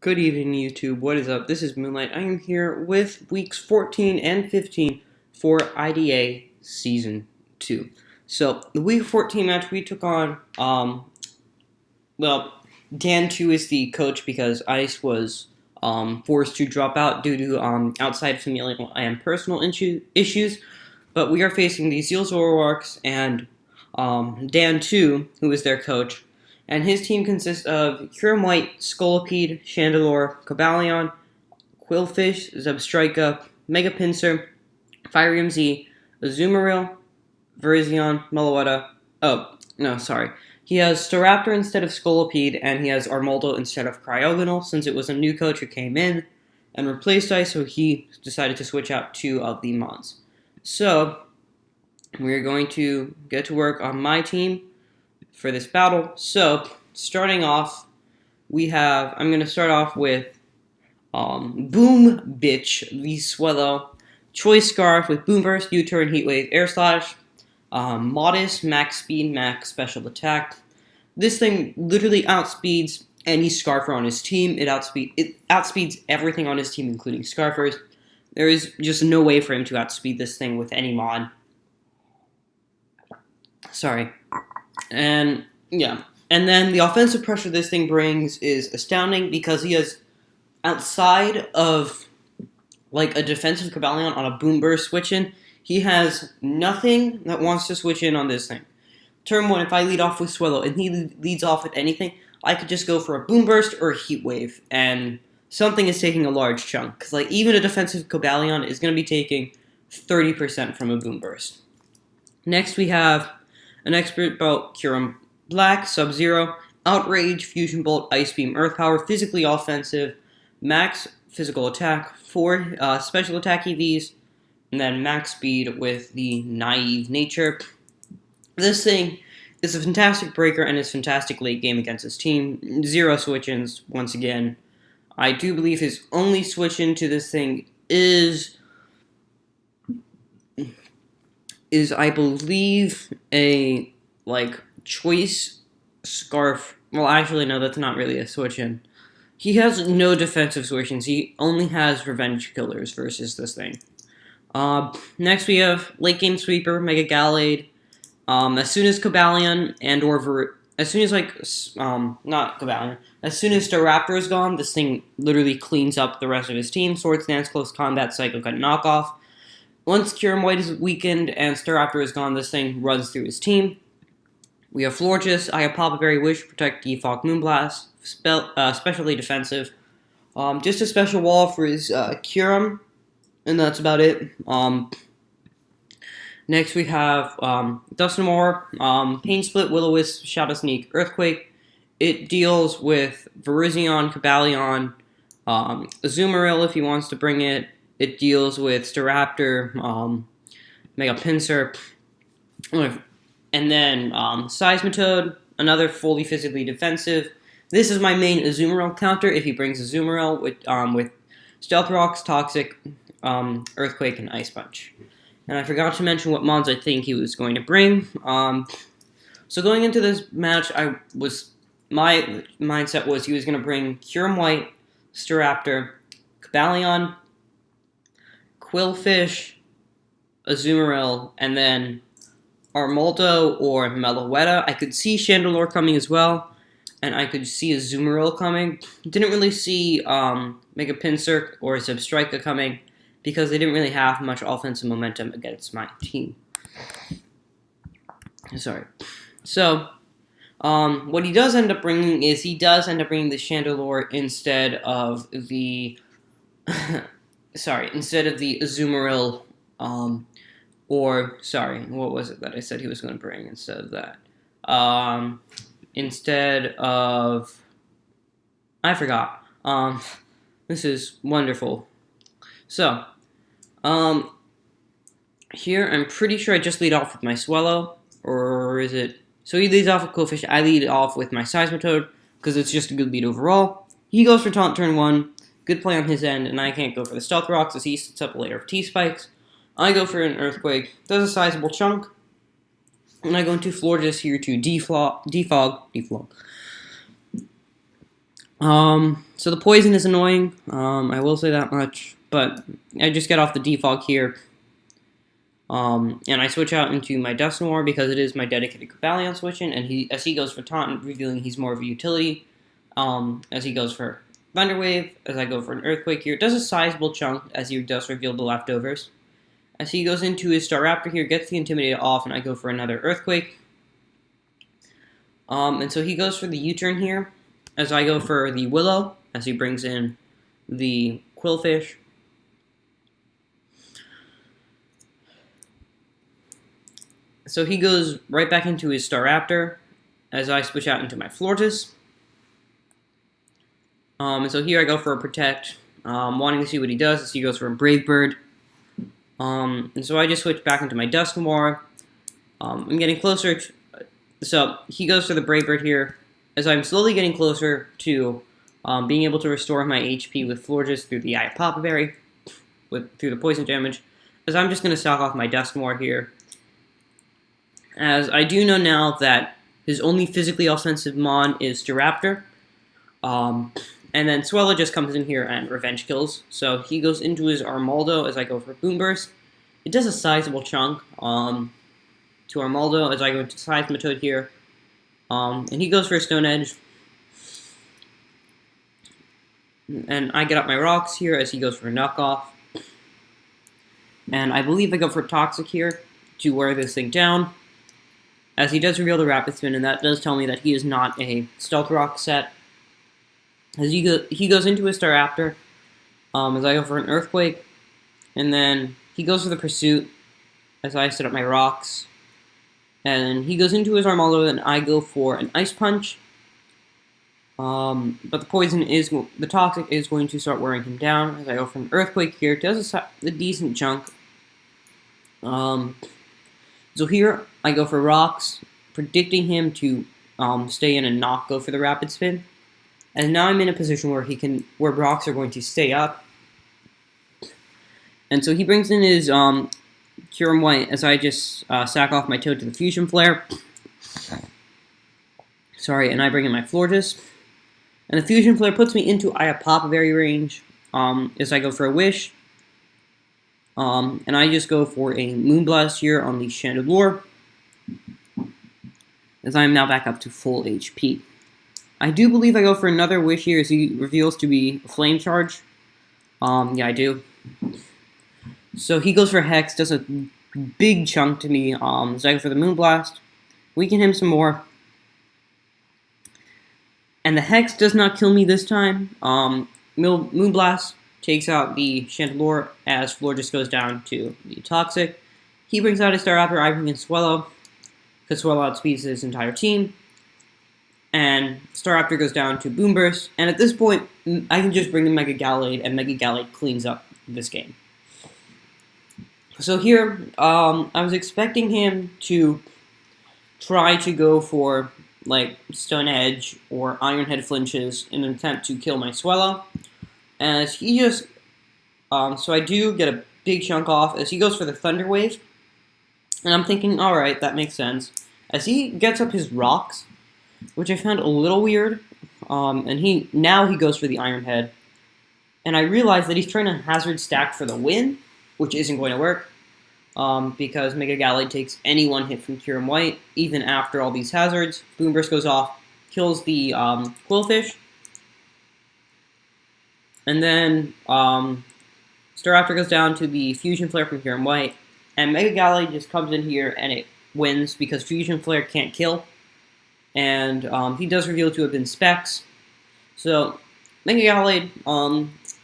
Good evening, YouTube. What is up? This is Moonlight. I am here with weeks 14 and 15 for IDA Season 2. So, the week 14 match we took on, Dan 2 is the coach because Ice was forced to drop out due to outside familial and personal issues. But we are facing the Zeal Zoroarks and Dan 2, who is their coach. And his team consists of Kyurem White, Scolipede, Chandelure, Cobalion, Qwilfish, Zebstrika, Mega Pinsir, Fire Z, Azumarill, Virizion, Meloetta. Oh, no, sorry. He has Staraptor instead of Scolipede, and he has Armaldo instead of Cryogonal, since it was a new coach who came in and replaced Ice, so he decided to switch out two of the mons. So, we're going to get to work on my team for this battle. So, starting off, I'm going to start off with Boom Bitch, the Swellow, Choice Scarf with Boom Burst, U-Turn, Heat Wave, Air Slash, Modest, Max Speed, Max Special Attack. This thing literally outspeeds any Scarfer on his team. It outspeeds everything on his team, including Scarfers. There is just no way for him to outspeed this thing with any mod. Sorry. And, yeah. And then the offensive pressure this thing brings is astounding because he has, outside of, like, a defensive Cobalion on a Boom Burst switch-in, he has nothing that wants to switch in on this thing. Turn 1, if I lead off with Swellow and he leads off with anything, I could just go for a Boom Burst or a Heat Wave, and something is taking a large chunk. Because, like, even a defensive Cobalion is going to be taking 30% from a Boom Burst. Next, we have an Expert Belt, Kyurem Black, Sub-Zero, Outrage, Fusion Bolt, Ice Beam, Earth Power, physically offensive, max physical attack, 4 special attack EVs, and then max speed with the Naive Nature. This thing is a fantastic breaker and is fantastic late game against his team. 0 switch-ins, once again. I do believe his only switch-in to this thing is I believe a, like, Choice Scarf. Well, actually, no, that's not really a switch-in. He has no defensive switch-ins. He only has Revenge Killers versus this thing. Next we have Late Game Sweeper, Mega Gallade. As soon as Cobalion as soon as Staraptor is gone, this thing literally cleans up the rest of his team. Swords Dance, Close Combat, Psycho Cut, Knockoff. Once Kyurem White is weakened and Staraptor is gone, this thing runs through his team. We have Florges, I have Papa Berry Wish, Protect, Defog, Moonblast, specially defensive. Just a special wall for his Kyurem, and that's about it. Next we have Dusknoir, Pain Split, Will-O-Wisp, Shadow Sneak, Earthquake. It deals with Virizion, Cobalion, Azumarill if he wants to bring it. It deals with Staraptor, Mega Pinsir, and then Seismitoad, another fully physically defensive. This is my main Azumarill counter if he brings Azumarill with Stealth Rocks, Toxic, Earthquake, and Ice Punch. And I forgot to mention what mons I think he was going to bring. So going into this match, my mindset was he was going to bring Kyurem White, Staraptor, Cobalion, Qwilfish, Azumarill, and then Armaldo or Meloetta. I could see Chandelure coming as well, and I could see Azumarill coming. Didn't really see Mega Pinsir or Zebstrika coming because they didn't really have much offensive momentum against my team. Sorry. So, what he does end up bringing is the Chandelure instead of the instead of the Azumarill, what was it that I said he was going to bring instead of that? I forgot. This is wonderful. So, here I'm pretty sure I just lead off with my Swellow, or is it? So he leads off with Qwilfish, I lead off with my Seismitoad, because it's just a good lead overall. He goes for Taunt turn 1, good play on his end, and I can't go for the Stealth Rocks as he sets up a layer of T-Spikes. I go for an Earthquake, does a sizable chunk, and I go into Florges here to defog. So the poison is annoying, I will say that much, but I just get off the defog here, and I switch out into my Dusknoir because it is my dedicated Cobalion switching, and as he goes for Taunt, revealing he's more of a utility, as he goes for Thunderwave, as I go for an Earthquake here. It does a sizable chunk, as he does reveal the leftovers. As he goes into his Staraptor here, gets the Intimidator off, and I go for another Earthquake. And so he goes for the U-turn here, as I go for the Willow, as he brings in the Qwilfish. So he goes right back into his Staraptor, as I switch out into my Florges. And so here I go for a Protect, wanting to see what he does, as he goes for a Brave Bird. And so I just switch back into my Dusknoir. I'm getting closer so he goes for the Brave Bird here, as I'm slowly getting closer to being able to restore my HP with Florges through the Eye of Papa Berry, through the poison damage, as I'm just going to stock off my Dusknoir here. As I do know now that his only physically offensive mon is Staraptor, and then Swellow just comes in here and revenge kills. So he goes into his Armaldo as I go for Boomburst. It does a sizable chunk to Armaldo as I go into Seismitoad here. And he goes for a Stone Edge. And I get up my rocks here as he goes for a Knockoff. And I believe I go for Toxic here to wear this thing down, as he does reveal the Rapid Spin, and that does tell me that he is not a Stealth Rock set. As he goes into his Staraptor, as I go for an Earthquake, and then he goes for the Pursuit as I set up my rocks, and he goes into his Armaldo, and I go for an Ice Punch. But the Toxic is going to start wearing him down as I go for an Earthquake here. It does a decent chunk. So here I go for Rocks, predicting him to stay in and not go for the Rapid Spin. And now I'm in a position where rocks are going to stay up. And so he brings in his Kyurem White as I just sack off my Toad to the Fusion Flare. Sorry, and I bring in my Florges. And the Fusion Flare puts me into Eye of Papa Berry range as I go for a Wish. And I just go for a Moonblast here on the Chandelure, as I am now back up to full HP. I do believe I go for another Wish here as he reveals to be a Flame Charge. Yeah, I do. So he goes for Hex, does a big chunk to me. So I go for the Moonblast, weaken him some more. And the Hex does not kill me this time. Moonblast takes out the Chandelure as Florges goes down to the Toxic. He brings out his Staraptor, I bring in Swellow, because Swellow outspeeds his entire team. And Staraptor goes down to Boomburst, and at this point, I can just bring in Mega Gallade, and Mega Gallade cleans up this game. So here, I was expecting him to try to go for, like, Stone Edge or Iron Head Flinches in an attempt to kill my Swellow. As he just, so I do get a big chunk off as he goes for the Thunder Wave. And I'm thinking, alright, that makes sense. As he gets up his rocks, which I found a little weird, and now he goes for the Iron Head. And I realize that he's trying to hazard stack for the win, which isn't going to work, because Mega Gallade takes any one hit from Kyurem White, even after all these hazards. Boomburst goes off, kills the Qwilfish, and then Staraptor goes down to the Fusion Flare from Kyurem White, and Mega Gallade just comes in here and it wins because Fusion Flare can't kill. And he does reveal to have been Specs. So, Mega Gallade,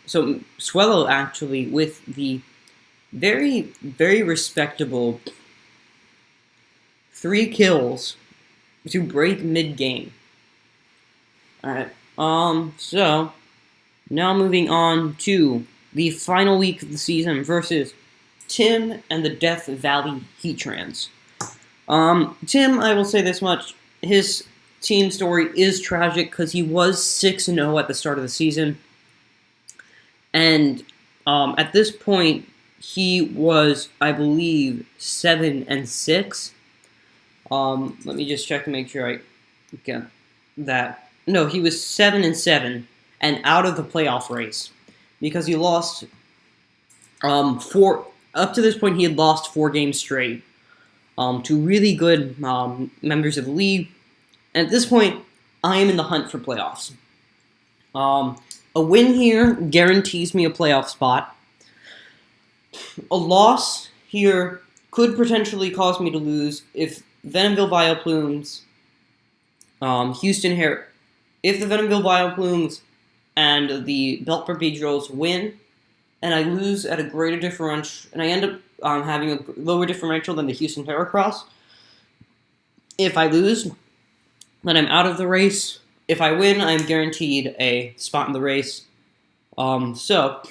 so Swellow actually with the very, very respectable 3 kills to break mid-game. Alright, so, now moving on to the final week of the season versus Tim and the Death Valley Heatrans. Tim, I will say this much. His team story is tragic because he was 6-0 at the start of the season. And at this point, he was, I believe, 7-6. Let me just check to make sure I get that No, he was 7-7 and out of the playoff race because he lost four. Up to this point, he had lost 4 games straight to really good members of the league. And at this point, I am in the hunt for playoffs. A win here guarantees me a playoff spot. A loss here could potentially cause me to lose if Venomville Vileplumes, if the Venomville Vileplumes and the Bellport Beedrills win, and I lose at a greater differential, and I end up having a lower differential than the Houston Heracross. If I lose, then I'm out of the race. If I win, I'm guaranteed a spot in the race. So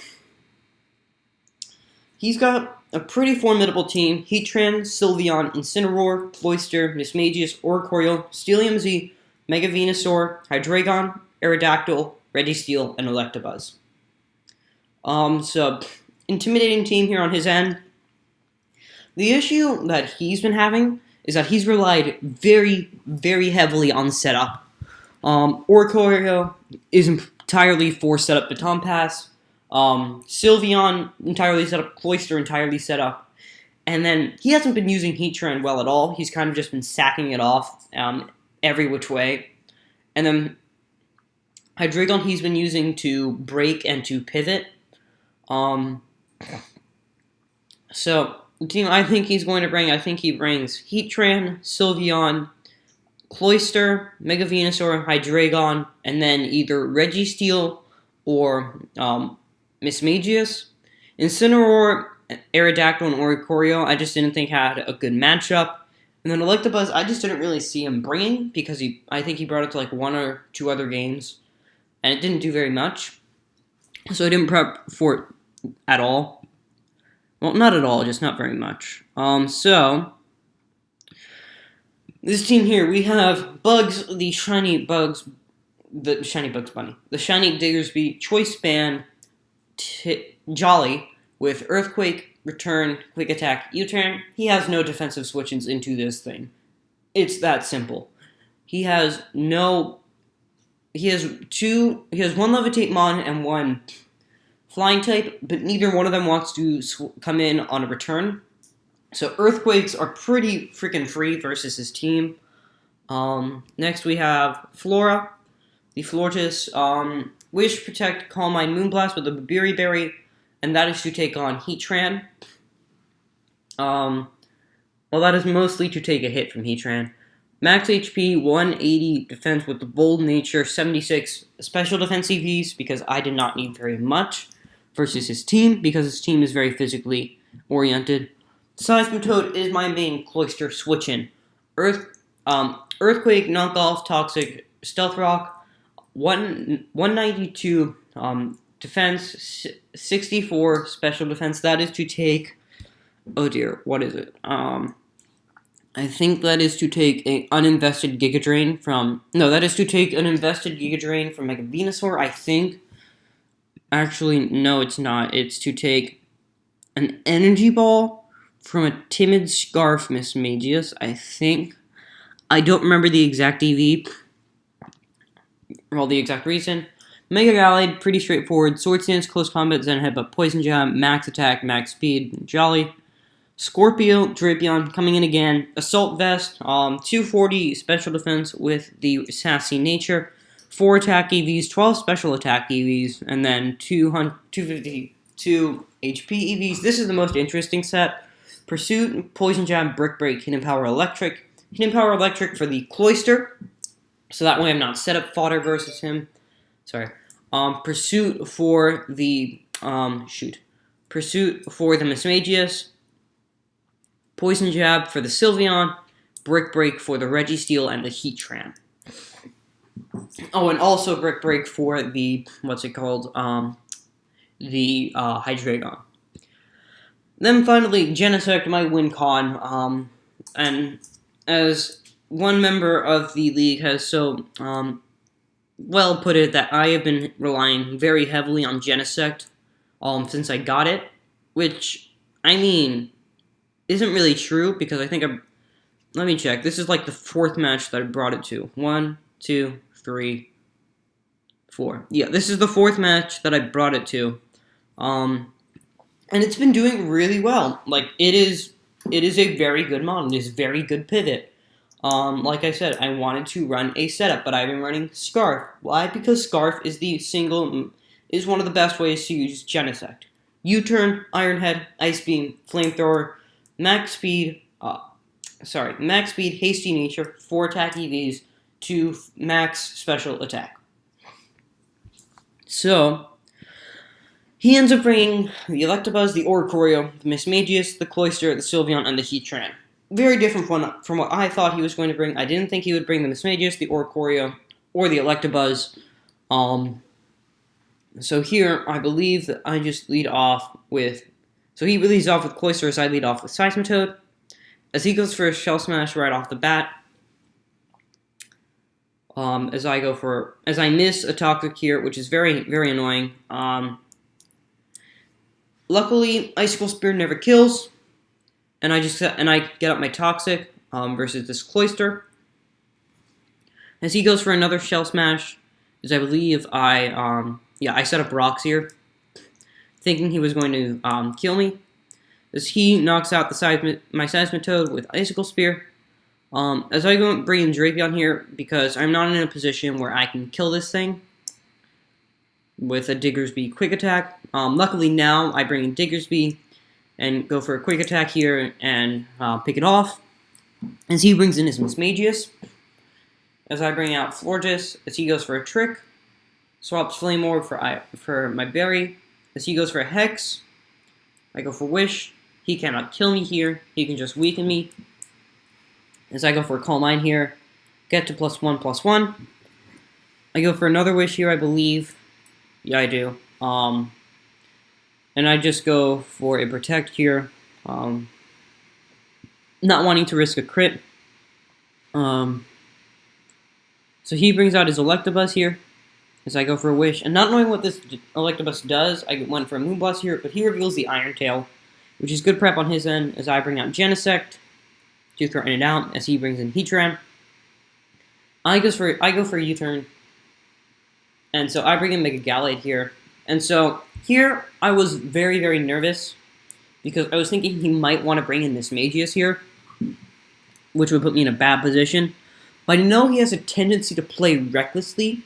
he's got a pretty formidable team. Heatran, Sylveon, Incineroar, Cloyster, Mismagius, Oricorio, Steelium Z, Mega Venusaur, Hydreigon, Aerodactyl, Registeel, and Electabuzz. So, intimidating team here on his end. The issue that he's been having is that he's relied very, very heavily on setup. Oricorio is entirely for setup Baton Pass. Sylveon entirely set up. Cloyster entirely set up. And then he hasn't been using Heatran well at all. He's kind of just been sacking it off every which way. And then Hydreigon he's been using to break and to pivot. So, the team I think he's going to bring, I think he brings Heatran, Sylveon, Cloyster, Mega Venusaur, Hydreigon, and then either Registeel or Mismagius. Incineroar, Aerodactyl, and Oricorio, I just didn't think had a good matchup. And then Electabuzz, I just didn't really see him bringing because I think he brought it to like 1 or 2 other games, and it didn't do very much. So I didn't prep for it at all. Well, not at all, just not very much. So this team here, we have Bugs, the Shiny Bugs Bunny, the Shiny Diggersby, Choice Band, Jolly with Earthquake, Return, Quick Attack, U-Turn. He has no defensive switch-ins into this thing. It's that simple. He has 1 Levitate Mon and 1 Flying type, but neither one of them wants to come in on a return. So Earthquakes are pretty freaking free versus his team. Next we have Flora, the Flortis, Wish, Protect, Calm Mind, Moonblast with a Berry, and that is to take on Heatran. Well, that is mostly to take a hit from Heatran. Max HP, 180 defense with the Bold Nature, 76 special defense EVs, because I did not need very much, versus his team, because his team is very physically oriented. Seismitoad is my main Cloyster switch-in. Earthquake, Knockoff, Toxic, Stealth Rock, 192 defense, 64 special defense. That is to take, oh dear, what is it? I think that is to take an uninvested Giga Drain from Mega Venusaur, I think. Actually, no, it's not. It's to take an Energy Ball from a Timid Scarf Mismagius, I think. I don't remember the exact EV, or the exact reason. Mega Gallade, pretty straightforward. Sword Stance, Close Combat, Zen Headbutt, Poison Jab, Max Attack, Max Speed, Jolly. Scorpio, Drapion, coming in again. Assault Vest, 240 Special Defense with the Sassy Nature. 4 attack EVs, 12 special attack EVs, and then 252 HP EVs. This is the most interesting set. Pursuit, Poison Jab, Brick Break, Hidden Power Electric. Hidden Power Electric for the Cloyster, so that way I'm not setup fodder versus him. Sorry. Pursuit for the, Pursuit for the Mismagius. Poison Jab for the Sylveon. Brick Break for the Registeel and the Heatran. Oh, and also Brick Break for the, Hydreigon. Then finally, Genesect, my win con, and as one member of the league has so, well put it, that I have been relying very heavily on Genesect, since I got it, which, I mean, isn't really true, because I think let me check, this is like the 4th match that I brought it to. 1, 2, 3, 4. Yeah, this is the 4th match that I brought it to. And it's been doing really well. Like, it is a very good model. It is a very good pivot. Like I said, I wanted to run a setup, but I've been running Scarf. Why? Because Scarf is one of the best ways to use Genesect. U-turn, Iron Head, Ice Beam, Flamethrower, max speed, Hasty Nature, 4 attack EVs, 2 max special attack. So, he ends up bringing the Electabuzz, the Oricorio, the Mismagius, the Cloyster, the Sylveon, and the Heatran. Very different from what I thought he was going to bring. I didn't think he would bring the Mismagius, the Oricorio, or the Electabuzz. So here, I believe that I just lead off with... So he leads off with Cloyster as I lead off with Seismitoad. As he goes for a Shell Smash right off the bat. As I miss a Toxic here, which is very, very annoying. Luckily, Icicle Spear never kills. And I get up my Toxic versus this Cloyster. As he goes for another Shell Smash, as I believe I set up Rocks here, thinking he was going to kill me. As he knocks out my Seismitoad with Icicle Spear. As I go bring in Drapion here, because I'm not in a position where I can kill this thing with a Diggersby Quick Attack. Luckily now, I bring in Diggersby and go for a Quick Attack here and pick it off. As he brings in his Mismagius. As I bring out Florges, as he goes for a Trick. Swaps Flame Orb for my Berry. As he goes for a Hex, I go for Wish. He cannot kill me here. He can just weaken me. As I go for a Calm Mind here, get to +1/+1. I go for another Wish here, I believe. Yeah, I do. And I just go for a Protect here. Not wanting to risk a crit. So he brings out his Electabuzz here. As I go for a Wish. And not knowing what this Electabuzz does, I went for a Moonblast here. But he reveals the Iron Tail, which is good prep on his end. As I bring out Genesect to throw in and out. As he brings in Heatran. I go for a U-turn. And so I bring in Mega Gallade here. And so here I was very, very nervous. Because I was thinking he might want to bring in this Magius here. Which would put me in a bad position. But I know he has a tendency to play recklessly.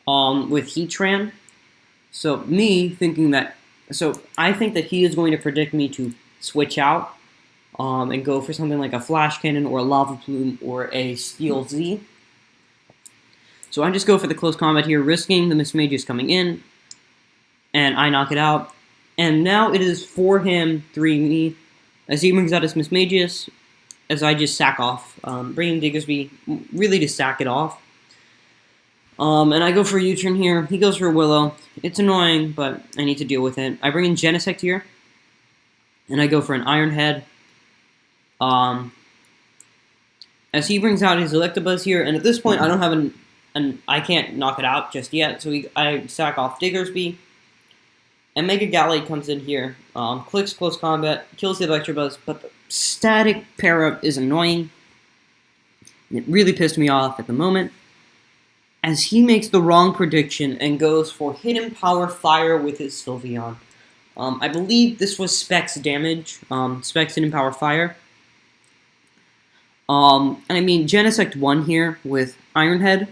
With Heatran. So I think that he is going to predict me to switch out. And go for something like a Flash Cannon or a Lava Plume or a Steel Z. So I just go for the close combat here, risking the Mismagius coming in. And I knock it out. And now it is for him, 3-me. As he brings out his Mismagius, as I just sack off. Bringing Diggersby really to sack it off. And I go for a U-turn here. He goes for a Willow. It's annoying, but I need to deal with it. I bring in Genesect here. And I go for an Iron Head. As he brings out his Electabuzz here, and at this point I don't have I can't knock it out just yet, so I sack off Diggersby. And Mega Gallade comes in here, clicks close combat, kills the Electabuzz, but the static pair-up is annoying. It really pissed me off at the moment. As he makes the wrong prediction and goes for Hidden Power Fire with his Sylveon. I believe this was Specs damage, Specs Hidden Power Fire. Genesect won here with Iron Head.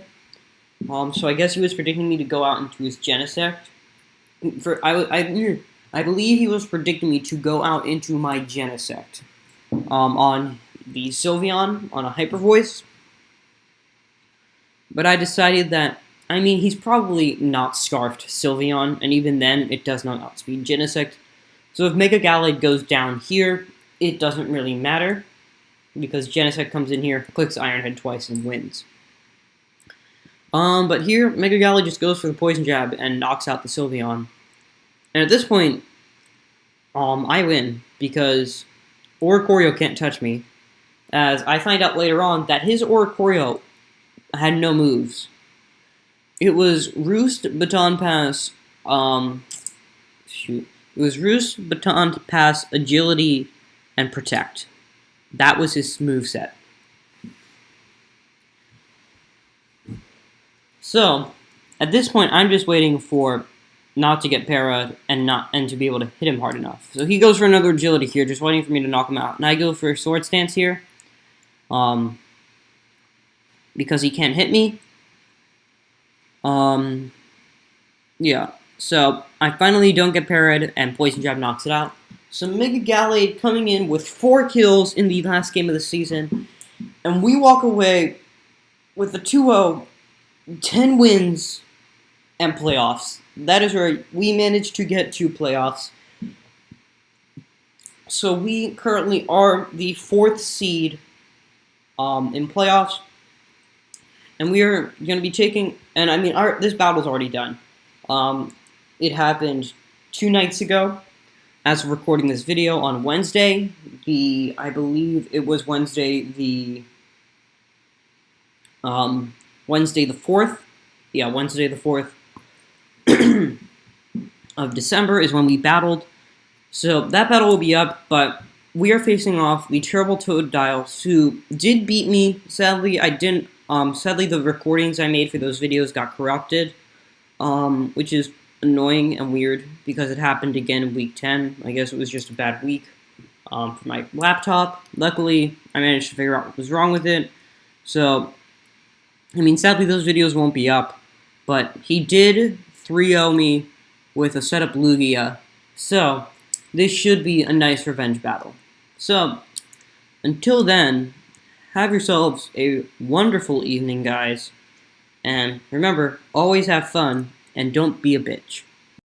So I guess he was predicting me to go out into his Genesect. I believe he was predicting me to go out into my Genesect. On the Sylveon, on a Hyper Voice. But I decided that, he's probably not Scarfed Sylveon, and even then, it does not outspeed Genesect. So if Mega Gallade goes down here, it doesn't really matter, because Genesect comes in here, clicks Iron Head twice, and wins. But here, Mega Gallade just goes for the Poison Jab and knocks out the Sylveon. And at this point, I win, because Oricorio can't touch me, as I find out later on that his Oricorio had no moves. It was Roost, Baton Pass, It was Roost, Baton Pass, Agility, and Protect. That was his moveset. So, at this point, I'm just waiting for not to get parried and to be able to hit him hard enough. So he goes for another agility here, just waiting for me to knock him out. And I go for a sword stance here, because he can't hit me. Yeah. So I finally don't get parried, and Poison Jab knocks it out. So Mega Gallade coming in with 4 kills in the last game of the season, and we walk away with a 2-0, 10 wins, and playoffs. That is right. We managed to get to playoffs. So we currently are the 4th seed in playoffs. And we are going to be taking... And I mean, this battle's already done. It happened 2 nights ago. As of recording this video on Wednesday. I believe it was Wednesday the 4th. Yeah, Wednesday the 4th. of December is when we battled. So that battle will be up, but we are facing off the Terrible Toadiles, who did beat me. Sadly, I didn't. Sadly, the recordings I made for those videos got corrupted, which is annoying and weird because it happened again in week 10. I guess it was just a bad week for my laptop. Luckily, I managed to figure out what was wrong with it. So, I mean, sadly, those videos won't be up, but he did 3-0 me with a setup Lugia, so this should be a nice revenge battle. So, until then, have yourselves a wonderful evening, guys, and remember, always have fun, and don't be a bitch.